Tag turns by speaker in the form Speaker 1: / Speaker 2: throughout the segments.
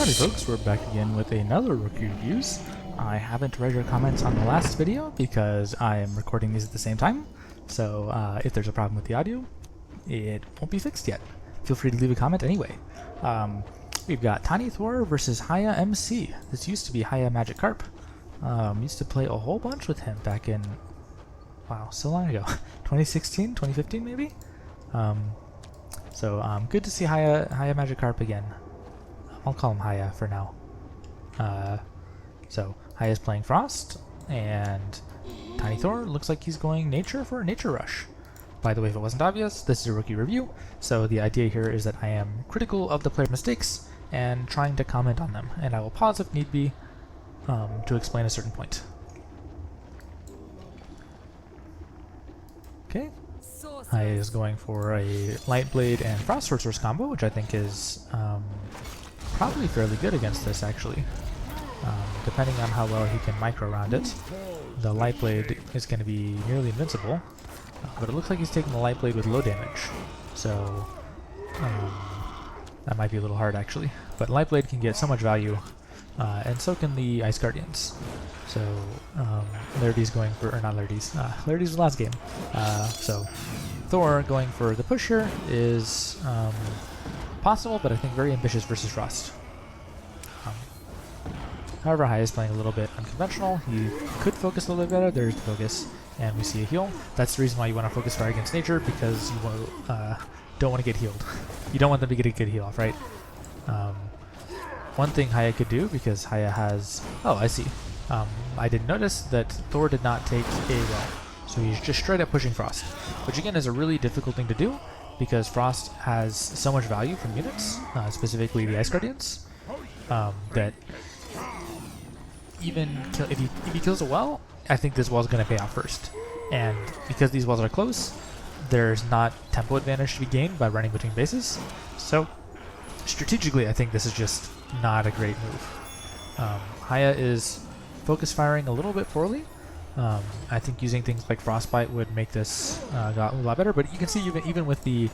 Speaker 1: Howdy folks, we're back again with another rookie reviews. I haven't read your comments on the last video because I am recording these at the same time, so if there's a problem with the audio, it won't be fixed yet. Feel free to leave a comment anyway. We've got TinyThor versus HiyaMC. This used to be HiyaMagic. Used to play a whole bunch with him back in, wow, so long ago. 2016, 2015 maybe? Good to see HiyaMagic again. I'll call him Hiya for now. So Hiya's playing Frost, and TinyThor looks like he's going Nature for a Nature Rush. By the way, if it wasn't obvious, this is a rookie review, so the idea here is that I am critical of the player's mistakes and trying to comment on them, and I will pause if need be to explain a certain point. Okay. Hiya is going for a Light Blade and Frost Sorceress combo, which I think is probably fairly good against this, actually. Depending on how well he can micro around it. The Light Blade is going to be nearly invincible, but it looks like he's taking the Light Blade with low damage, so that might be a little hard, actually. But Light Blade can get so much value, and so can the Ice Guardians. So Larity's going for, or not Larity's, Larity's was the last game. So Thor going for the push here is possible, but I think very ambitious versus Frost. However, Hiya is playing a little bit unconventional. He could focus a little bit better. There's the focus, and we see a heal. That's the reason why you want to focus fire against nature, because you don't want to get healed. You don't want them to get a good heal off, right? One thing Hiya could do, because Hiya has... Oh, I see. I did notice that Thor did not take a well, so he's just straight up pushing Frost, which again is a really difficult thing to do, because Frost has so much value from units, specifically the Ice Guardians, that even if he kills a well, I think this wall is going to pay off first. And because these walls are close, there's not tempo advantage to be gained by running between bases. So strategically, I think this is just not a great move. Hiya is focus firing a little bit poorly. I think using things like Frostbite would make this a lot better, but you can see even with the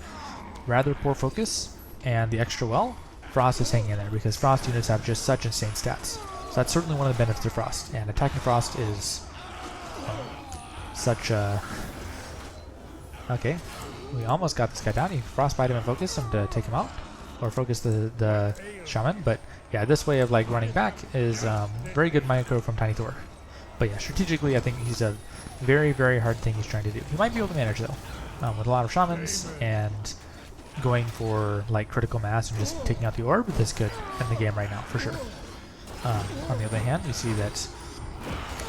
Speaker 1: rather poor focus and the extra well, Frost is hanging in there because Frost units have just such insane stats. So that's certainly one of the benefits of Frost, and attacking Frost is such a... Okay, we almost got this guy down. You Frostbite him and focus him to take him out, or focus the Shaman, but yeah, this way of like running back is very good micro from TinyThor. But yeah, strategically I think he's a very, very hard thing he's trying to do. He might be able to manage though, with a lot of Shamans and going for like critical mass and just taking out the orb. This good in the game right now, for sure. On the other hand, we see that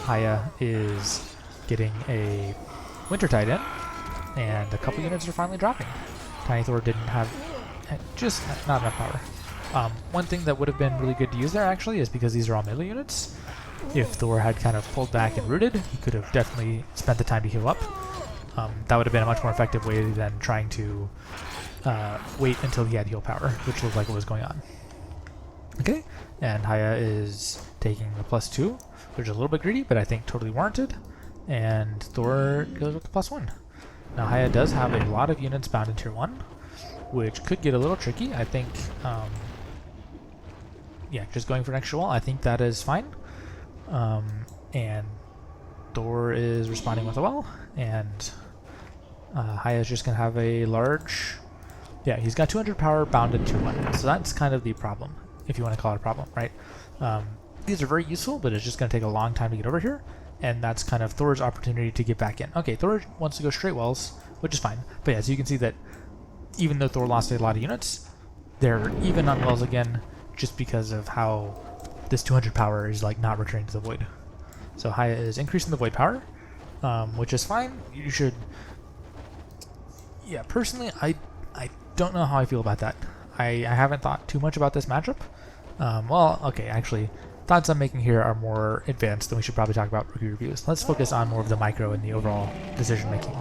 Speaker 1: Hiya is getting a Wintertide in, and a couple units are finally dropping. TinyThor didn't have just not enough power. One thing that would have been really good to use there actually is because these are all melee units. If Thor had kind of pulled back and rooted, he could have definitely spent the time to heal up. That would have been a much more effective way than trying to wait until he had heal power, which looked like what was going on. Okay, and Hiya is taking the +2, which is a little bit greedy, but I think totally warranted. And Thor goes with the +1. Now Hiya does have a lot of units bound in tier 1, which could get a little tricky. I think, yeah, just going for an extra wall, I think that is fine. And Thor is responding with a well, and Hiya is just going to have a large... Yeah, he's got 200 power bound in tier 1, so that's kind of the problem, if you want to call it a problem, right? These are very useful, but it's just going to take a long time to get over here, and that's kind of Thor's opportunity to get back in. Okay, Thor wants to go straight wells, which is fine, but yeah, so you can see that even though Thor lost a lot of units, they're even on wells again, just because of how this 200 power is like not returning to the void. So Hiya is increasing the void power, which is fine. You should... Yeah, personally, I don't know how I feel about that. I haven't thought too much about this matchup. Well, okay, actually, thoughts I'm making here are more advanced, and we should probably talk about rookie reviews. Let's focus on more of the micro and the overall decision making,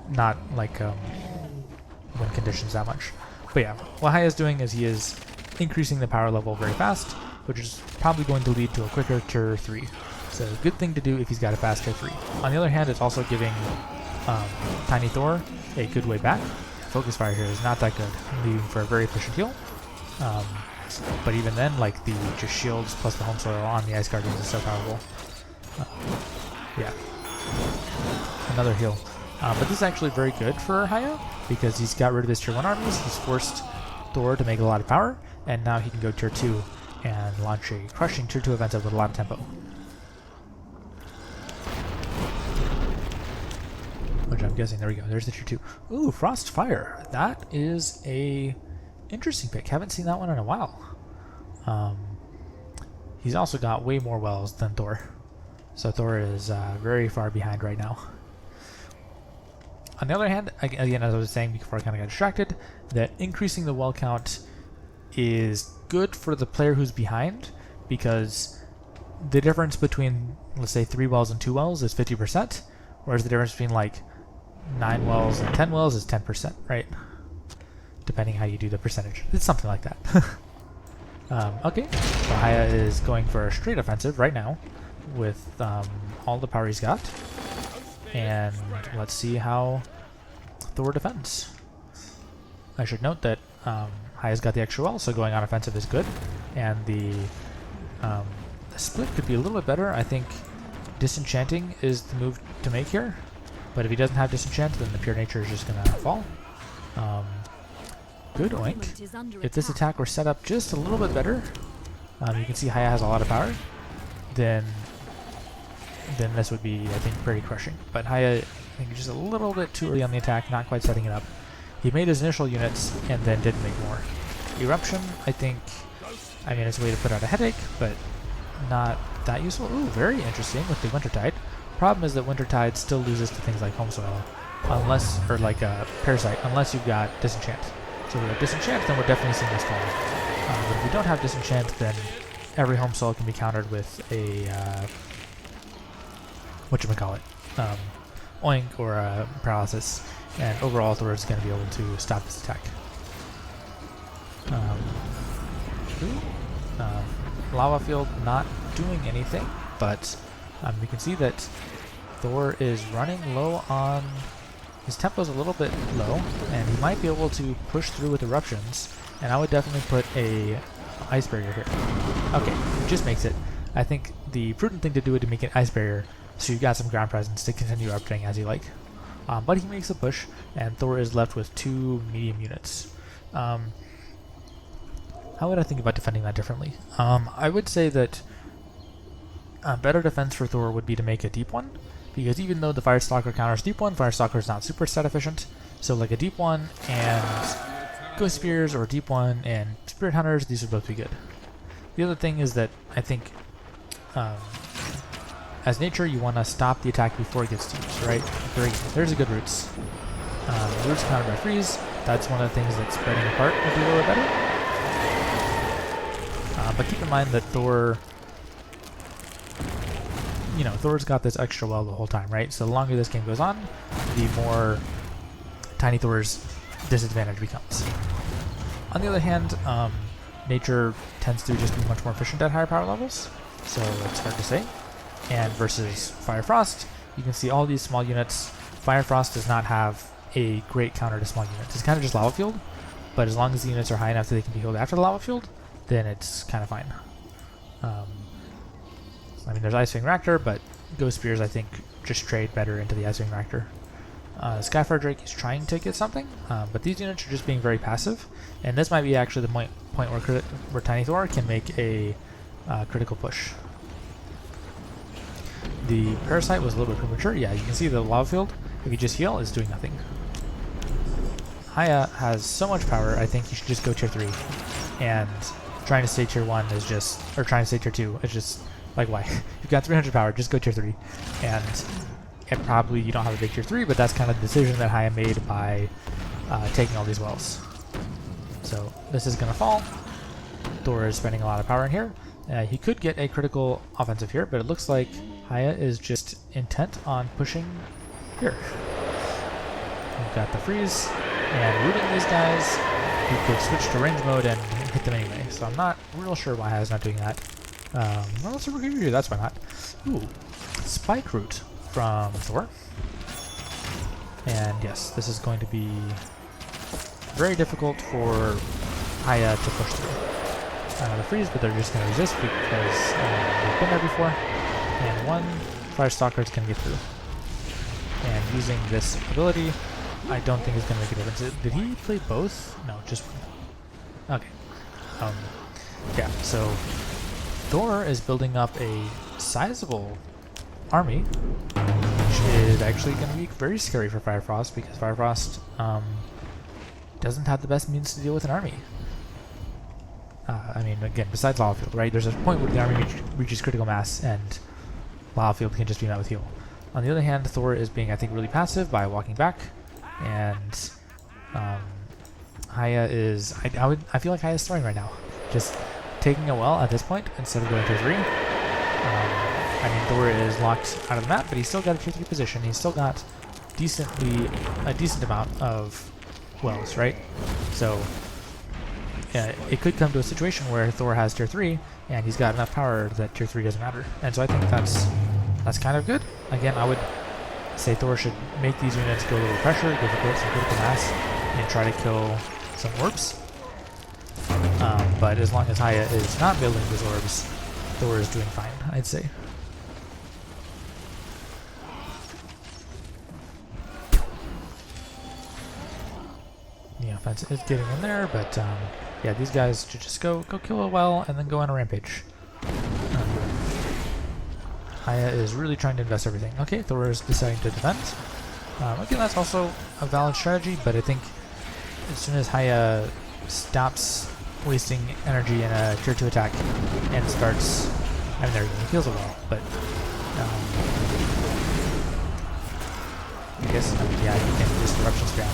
Speaker 1: not like win conditions that much. But yeah, what Hiya is doing is he is increasing the power level very fast, which is probably going to lead to a quicker tier 3. So good thing to do if he's got a fast tier 3. On the other hand, it's also giving TinyThor a good way back. Focus fire here is not that good, leaving for a very efficient heal. But even then, like the just shields plus the home soil on the Ice Guardians is so powerful. Yeah. Another heal. But this is actually very good for Hiya because he's got rid of his tier 1 armies, he's forced Thor to make a lot of power, and now he can go tier 2 and launch a crushing tier 2 offensive with a lot of tempo. Which I'm guessing, there we go, there's the tier 2. Ooh, Frost Fire. That is a interesting pick. Haven't seen that one in a while. He's also got way more wells than Thor. So Thor is very far behind right now. On the other hand, again, as I was saying before I kind of got distracted, that increasing the well count is good for the player who's behind because the difference between, let's say, 3 wells and 2 wells is 50%, whereas the difference between like 9 wells and 10 wells is 10%, right? Depending how you do the percentage. It's something like that. Okay, so Hiya is going for a straight offensive right now with all the power he's got. And let's see how Thor defends. I should note that Hiya's got the extra well, so going on offensive is good. And the split could be a little bit better. I think disenchanting is the move to make here. But if he doesn't have disenchant, then the pure nature is just going to fall. Good oink. If this attack were set up just a little bit better, you can see Hiya has a lot of power, then this would be, I think, pretty crushing. But Hiya, I think, just a little bit too early on the attack, not quite setting it up. He made his initial units and then didn't make more. Eruption, I think, I mean, it's a way to put out a headache, but not that useful. Ooh, very interesting with the Wintertide. Problem is that Wintertide still loses to things like Home Soil, unless, or like a Parasite, unless you've got Disenchant. So if we have Disenchant, then we're definitely seeing this fall. But if we don't have Disenchant, then every Home Soil can be countered with a, whatchamacallit, Oink or a Paralysis, and overall Thor is going to be able to stop this attack. Lava Field not doing anything, but we can see that Thor is running low on... His tempo is a little bit low, and he might be able to push through with eruptions, and I would definitely put a ice barrier here. Okay, it just makes it. I think the prudent thing to do would be to make an ice barrier, so you've got some ground presence to continue erupting as you like. But he makes a push, and Thor is left with 2 medium units. How would I think about defending that differently? I would say that a better defense for Thor would be to make a deep one, because even though the Firestalker counters deep one, Firestalker is not super stat efficient. So like a deep one and Ghost Spears, or deep one and Spirit Hunters, these would both be good. The other thing is that I think as nature, you want to stop the attack before it gets to you, right? There's a good roots. Roots countered by freeze. That's one of the things that spreading apart would be a little better. But keep in mind that Thor, you know, Thor's got this extra well the whole time, right? So the longer this game goes on, the more TinyThor's disadvantage becomes. On the other hand, nature tends to just be much more efficient at higher power levels, so it's hard to say. And versus Firefrost, you can see all these small units. Firefrost does not have a great counter to small units. It's kind of just Lava Field, but as long as the units are high enough that they can be healed after the Lava Field, then it's kind of fine. I mean, there's Ice Wing Raptor, but Ghost Spears, I think, just trade better into the Ice Wing Raptor. Skyfire Drake is trying to get something, but these units are just being very passive, and this might be actually the point where TinyThor can make a critical push. The Parasite was a little bit premature. Yeah, you can see the Lava Field, if you just heal, is doing nothing. Hiya has so much power, I think you should just go tier 3, and trying to stay tier 1 is just, or trying to stay tier 2 is just, like, why? You've got 300 power, just go tier 3. And probably you don't have a big tier 3, but that's kind of the decision that Hiya made by taking all these wells. So this is going to fall. Thor is spending a lot of power in here. He could get a critical offensive here, but it looks like Hiya is just intent on pushing here. We've got the freeze and rooting these guys. He could switch to range mode and hit them anyway, so I'm not real sure why Hiya's not doing that. Well, that's what we're going to do, that's why not. Ooh, Spike Root from Thor. And yes, this is going to be very difficult for Hiya to push through. the freeze, but they're just going to resist because they've been there before. And one Fire Stalker is going to get through. And using this ability, I don't think it's going to make a difference. Did he play both? No, just one. Okay. Yeah, so Thor is building up a sizable army, which is actually going to be very scary for Firefrost, because Firefrost doesn't have the best means to deal with an army. I mean, again, besides Lava Field, right? There's a point where the army reaches critical mass, and Lava Field can just be met with heal. On the other hand, Thor is being, I think, really passive by walking back, and Hiya is... I feel like Hiya is throwing right now. Just taking a well at this point instead of going to 3. I mean, Thor is locked out of the map, but he's still got a tier 3 position. He's still got a decent amount of wells, right? So it could come to a situation where Thor has tier 3 and he's got enough power that tier 3 doesn't matter. And so I think that's kind of good. Again, I would say Thor should make these units go a little pressure, give it some critical mass, and try to kill some orbs. But as long as Hiya is not building those orbs, Thor is doing fine, I'd say. The offense is getting in there, but yeah, these guys should just go kill a well and then go on a rampage. Hiya is really trying to invest everything. Okay, Thor is deciding to defend. Again, that's also a valid strategy, but I think as soon as Hiya stops wasting energy in a tier 2 attack and starts... I mean, there he heals a well, but... I guess, yeah, he can just Eruption spam.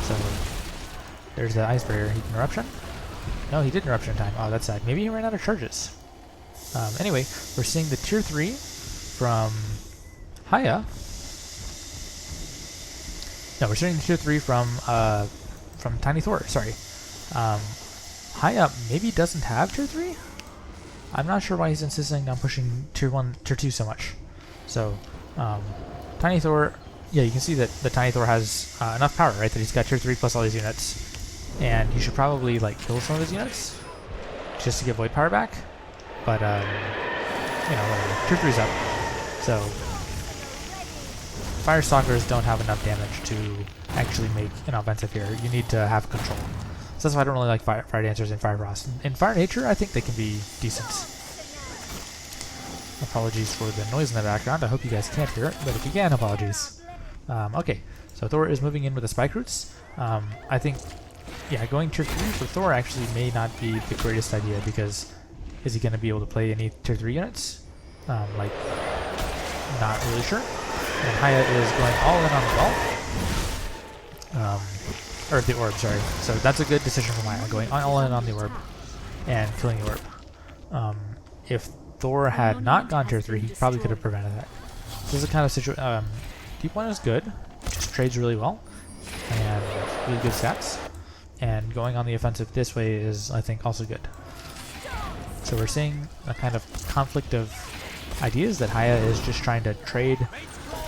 Speaker 1: So, there's the Ice Barrier. He can Eruption? No, he did Eruption in time. Oh, that's sad. Maybe he ran out of charges. Anyway, we're seeing the tier 3 from Hiya. No, we're seeing the tier 3 from TinyThor, sorry. Hiya maybe doesn't have tier 3? I'm not sure why he's insisting on pushing tier 1, tier 2 so much. So, TinyThor, yeah, you can see that the TinyThor has enough power, right? That he's got tier 3 plus all these units. And he should probably, like, kill some of his units just to get Void Power back. But, you know, whatever. Tier 3's up. So, Fire Stalkers don't have enough damage to actually make an offensive here. You need to have control. So that's why I don't really like Fire Dancers in Firefrost. In Fire Nature, I think they can be decent. Apologies for the noise in the background. I hope you guys can't hear it, but if you can, apologies. Okay, so Thor is moving in with the Spike Roots. I think, yeah, going tier 3 for Thor actually may not be the greatest idea, because is he going to be able to play any tier 3 units? Like, not really sure. And Hiya is going all in on the ball. Or the orb, sorry. So that's a good decision from Hiya, going all in on the orb and killing the orb. If Thor had not gone tier 3, he probably could have prevented that. This is the kind of situation... Deep One is good, just trades really well, and really good stats. And going on the offensive this way is, I think, also good. So we're seeing a kind of conflict of ideas that Hiya is just trying to trade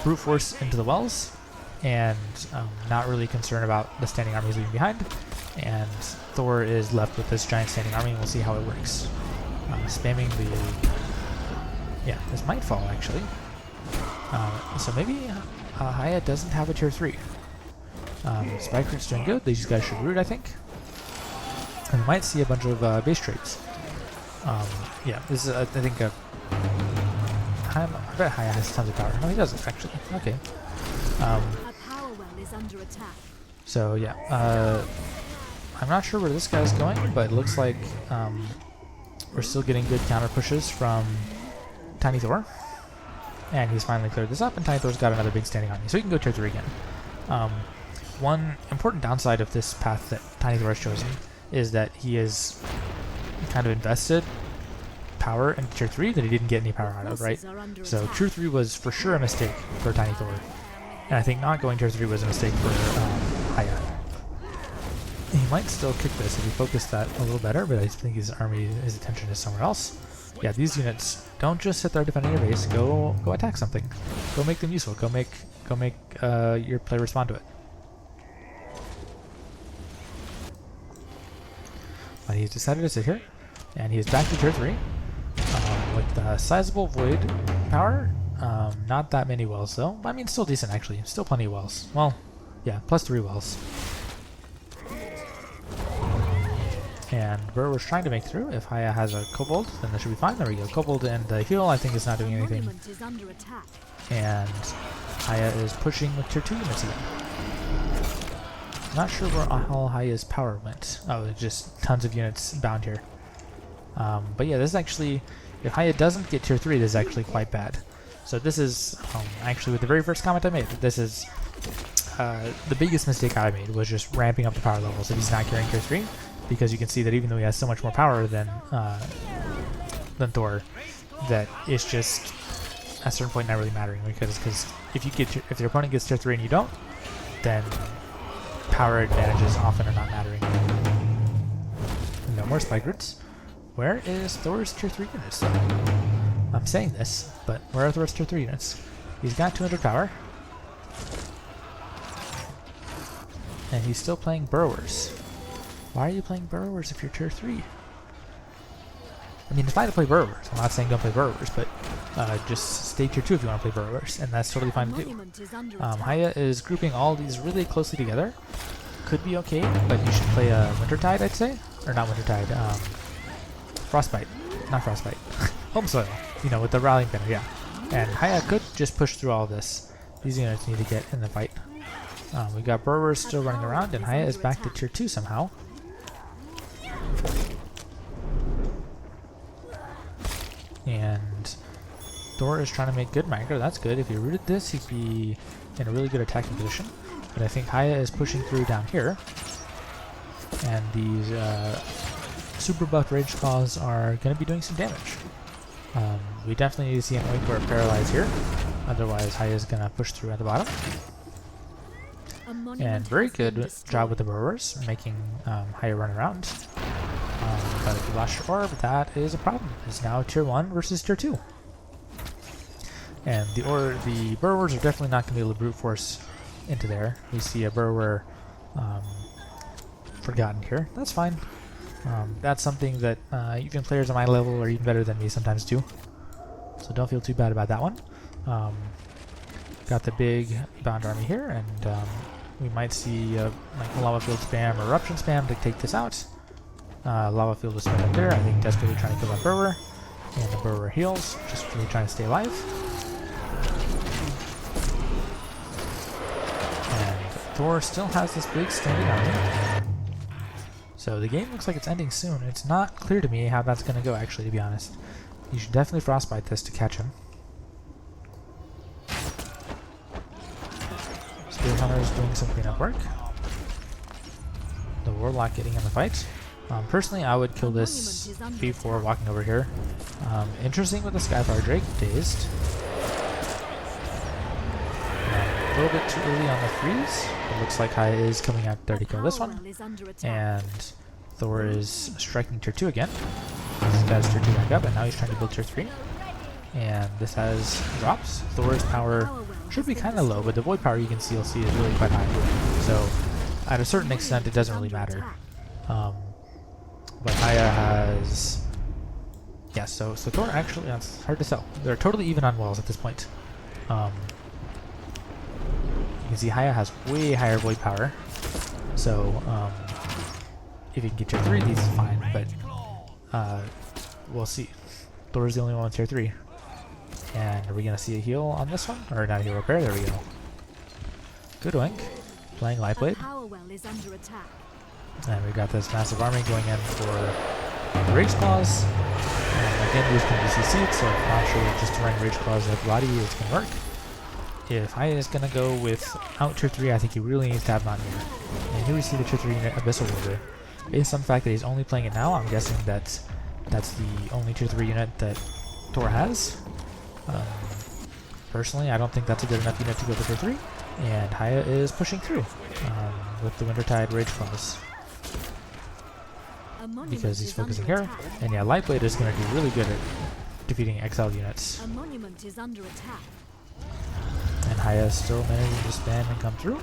Speaker 1: brute force into the wells, and not really concerned about the standing army he's leaving behind. And Thor is left with this giant standing army, and we'll see how it works. Spamming the... Yeah, this might fall, actually. So maybe Hiya doesn't have a tier 3. Spike Root's doing good. These guys should root, I think. And we might see a bunch of base trades. Yeah, this is, I think, I bet Hiya has tons of power. No, he doesn't, actually. Okay. So, yeah. I'm not sure where this guy's going, but it looks like we're still getting good counter pushes from TinyThor. And he's finally cleared this up, and TinyThor's got another big standing army. So he can go tier 3 again. One important downside of this path that TinyThor has chosen is that he has kind of invested power in tier 3 that he didn't get any power out of, right? So tier 3 was for sure a mistake for TinyThor. And I think not going tier 3 was a mistake for Hiya. He might still kick this if he focused that a little better, but I think his attention is somewhere else. Yeah, these units don't just sit there defending your base. Go attack something. Go make them useful. Go make your player respond to it. But he's decided to sit here. And he is back to tier 3 with sizable void power. Not that many wells though. I mean, still decent actually. Still plenty of wells. Well, yeah, plus 3 wells. And Burrower's trying to make through. If Hiya has a Kobold, then that should be fine. There we go. Kobold and the heal I think is not doing anything. And Hiya is pushing with tier 2 units again. Not sure where all Hiya's power went. Oh, just tons of units bound here. But yeah, this is actually, if Hiya doesn't get tier 3, this is actually quite bad. So this is, actually with the very first comment I made, this is the biggest mistake I made was just ramping up the power levels if he's not carrying tier 3, because you can see that even though he has so much more power than Thor, that it's just at a certain point not really mattering, because if your opponent gets tier 3 and you don't, then power advantages often are not mattering. No more spike roots. Where is Thor's tier 3 units? I'm saying this, but where are Thor's tier 3 units? He's got 200 power. And he's still playing Burrowers. Why are you playing Burrowers if you're tier 3? I mean, it's fine to play Burrowers. I'm not saying don't play Burrowers, but just stay tier 2 if you want to play Burrowers, and that's totally fine to do. Hiya is grouping all these really closely together. Could be okay, but you should play Wintertide, I'd say. Or not Wintertide, Frostbite. Not Frostbite. Home Soil. You know, with the rallying banner, yeah. And Hiya could just push through all this. These units need to get in the fight. We got Burrowers still running around, and Hiya is back to tier 2 somehow. And Thor is trying to make good micro. That's good. If he rooted this, he'd be in a really good attacking position. But I think Hiya is pushing through down here. And these super buff Rage Claws are going to be doing some damage. We definitely need to see an Oink or a Paralyze here. Otherwise, Hiya is going to push through at the bottom. And very good job with the Burrowers, making Hiya run around. But if you lost your orb, that is a problem. It's now tier 1 versus tier 2. And the Burrowers are definitely not going to be able to brute force into there. We see a Burrower forgotten here. That's fine. That's something that even players on my level or even better than me sometimes do. So don't feel too bad about that one. Got the big bound army here, and we might see like Lava Field spam or Eruption spam to take this out. Lava Field is right up there, I think desperately trying to kill that Burrower. And the Burrower heals, just really trying to stay alive. And Thor still has this big standing army. So the game looks like it's ending soon. It's not clear to me how that's going to go, actually, to be honest. You should definitely Frostbite this to catch him. Spirit Hunter is doing some cleanup work. The Warlock getting in the fight. Personally, I would kill this before walking over here. Interesting with the Skyfire Drake, dazed. A little bit too early on the freeze. It looks like Hiya is coming out there to kill this one. And Thor is striking tier 2 again. This guy's tier 2 back up, and now he's trying to build tier 3. And this has drops. Thor's power should be kind of low, but the void power you can see is really quite high. So at a certain extent, it doesn't really matter. But Hiya has... Yeah, so Thor actually... It's hard to tell. They're totally even on wells at this point. You can see Hiya has way higher void power. So, if you can get tier 3, these is fine, but we'll see. Thor's the only one with tier 3. And are we going to see a heal on this one? Or not a heal repair? There we go. Good Oink. Playing Lightblade. And we've got this massive army going in for the Rage Claws. And again, these can be CC'd, so I'm not sure just running Rage Claws like body is going to work. If Hiya is going to go without tier 3, I think he really needs to have Mountaineer. And here we see the tier 3 unit Abyssal Warder. Based on the fact that he's only playing it now, I'm guessing that that's the only tier 3 unit that Thor has. Personally, I don't think that's a good enough unit to go to tier 3. And Hiya is pushing through with the Wintertide Rage Claws. Because he's focusing here. And yeah, Lightblade is going to do really good at defeating exiled units.
Speaker 2: A monument is under attack.
Speaker 1: And Hiya is still managing to spam and come through.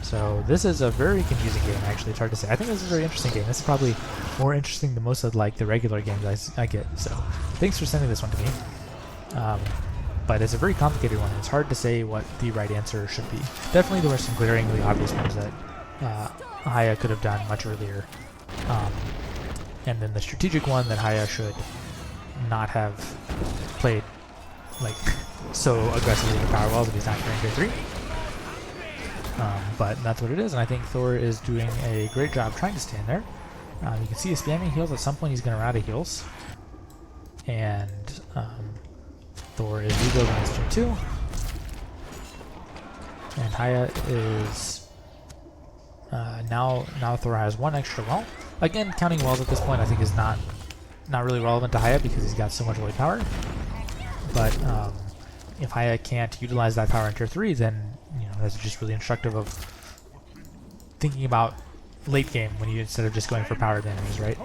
Speaker 1: So this is a very confusing game, actually. It's hard to say. I think this is a very interesting game. This is probably more interesting than most of like the regular games I get. So thanks for sending this one to me. But it's a very complicated one. It's hard to say what the right answer should be. Definitely there were some glaringly obvious ones that Hiya could have done much earlier. And then the strategic one that Hiya should not have played like so aggressively with power wells if he's not carrying tier 3. But that's what it is, and I think Thor is doing a great job trying to stand there. You can see he's spamming heals. At some point he's going to run out of heals. And Thor is rebuilding his tier 2. And Hiya is... now Thor has one extra well. Again, counting wells at this point I think is not really relevant to Hiya because he's got so much void power. But if Hiya can't utilize that power in tier 3, then that's just really instructive of thinking about late game when you instead of just going for power advantages, right?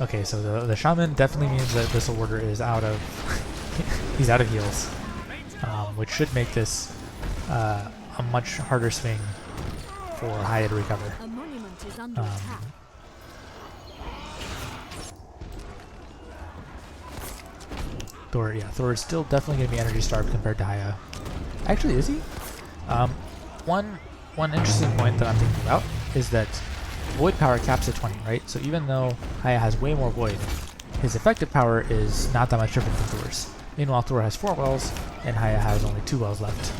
Speaker 1: Okay, so the shaman definitely means that this warder is out of he's out of heals, which should make this a much harder swing for Hiya to recover. Thor is still definitely going to be energy starved compared to Hiya. Actually, is he? One interesting point that I'm thinking about is that void power caps at 20, right? So even though Hiya has way more void, his effective power is not that much different than Thor's. Meanwhile, Thor has 4 wells, and Hiya has only 2 wells left.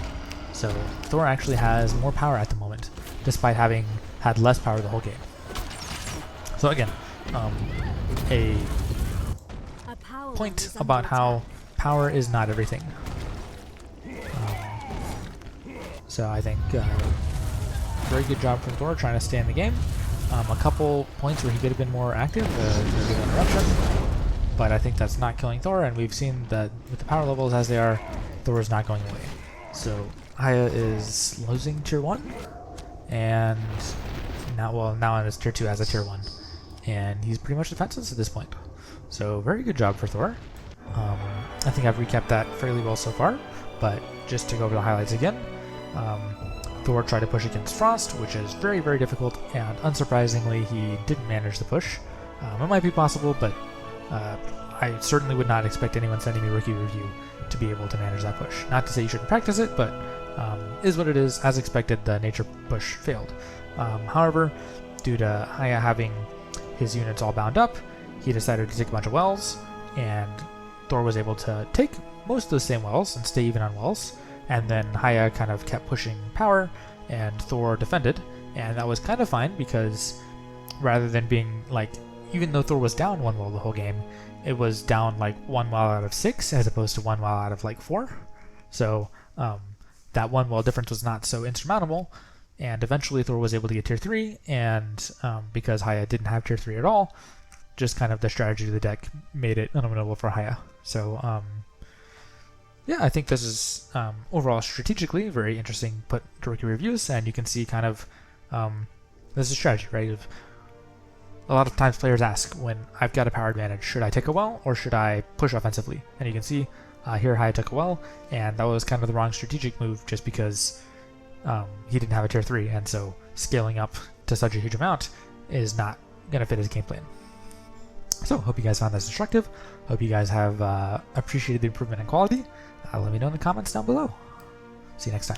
Speaker 1: So Thor actually has more power at the moment, despite having had less power the whole game. So again, a point about how power is not everything. So I think very good job from Thor trying to stay in the game. A couple points where he could have been more active, the interruption, but I think that's not killing Thor, and we've seen that with the power levels as they are, Thor is not going away. So Hiya is losing tier 1, and now in his tier 2 as a tier 1, and he's pretty much defenseless at this point. So very good job for Thor. I think I've recapped that fairly well so far, but just to go over the highlights again. Thor tried to push against Frost, which is very, very difficult, and unsurprisingly, he didn't manage the push. It might be possible, but I certainly would not expect anyone sending me Rookie Review to be able to manage that push. Not to say you shouldn't practice it, but is what it is. As expected, the nature push failed. However, due to Hiya having his units all bound up, he decided to take a bunch of wells, and Thor was able to take most of the same wells and stay even on wells. And then Hiya kind of kept pushing power, and Thor defended, and that was kind of fine because rather than being like, even though Thor was down 1 well the whole game, it was down like 1 well out of 6 as opposed to 1 well out of like 4. So that 1 well difference was not so insurmountable, and eventually Thor was able to get tier 3, and because Hiya didn't have tier 3 at all, just kind of the strategy of the deck made it unwinnable for Hiya. So yeah, I think this is overall strategically very interesting put to Rookie Reviews, and you can see kind of this is strategy, right? A lot of times players ask, when I've got a power advantage, should I take a well or should I push offensively? And you can see here Hiya took a well, and that was kind of the wrong strategic move just because he didn't have a tier 3, and so scaling up to such a huge amount is not going to fit his game plan. So, hope you guys found this instructive. Hope you guys have appreciated the improvement in quality. Let me know in the comments down below. See you next time.